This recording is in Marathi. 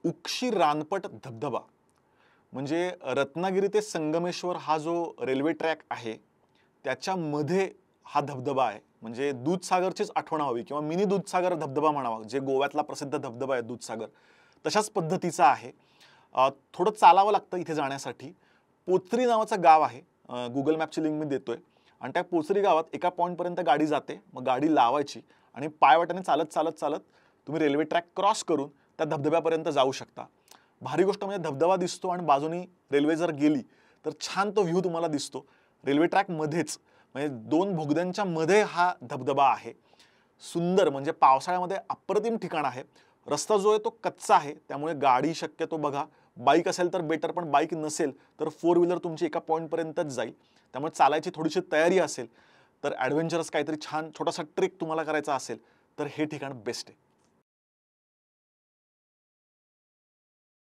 उक्षी रानपट धबधबा म्हणजे रत्नागिरी ते संगमेश्वर हा जो रेल्वे ट्रॅक आहे त्याच्यामध्ये हा धबधबा आहे. म्हणजे दूधसागरचीच आठवण हवी किंवा मिनी दूधसागर धबधबा म्हणावा, जे गोव्यातला प्रसिद्ध धबधबा आहे दूधसागर, तशाच पद्धतीचा आहे. थोडं चालावं लागतं इथे जाण्यासाठी. पोचरी नावाचं गाव आहे. Google मॅपची लिंक मी देतोय आणि त्या पोचरी गावात एका पॉइंटपर्यंत गाडी जाते. मग गाडी लावायची आणि पायवाटेने चालत, चालत, चालत तुम्ही रेल्वे ट्रॅक क्रॉस करून त्या धबधब्यापर्यंत जाऊ शकता. भारी गोष्ट म्हणजे धबधबा दिसतो आणि बाजूनी रेल्वे जर गेली तर छान तो व्ह्यू तुम्हाला दिसतो. रेल्वे ट्रॅकमध्येच म्हणजे 2 बोगद्यांच्या मध्ये हा धबधबा आहे. सुंदर म्हणजे पावसाळ्यामध्ये अप्रतिम ठिकाण आहे. रस्ता जो आहे तो कच्चा आहे, त्यामुळे गाडी शक्यतो बघा. बाईक असेल तर बेटर, पण बाईक नसेल तर फोर व्हीलर तुमची एका पॉईंटपर्यंतच जाईल. त्यामुळे चालायची थोडीशी तयारी असेल तर ॲडव्हेंचरस काहीतरी छान छोटासा ट्रेक तुम्हाला करायचा असेल तर हे ठिकाण बेस्ट आहे.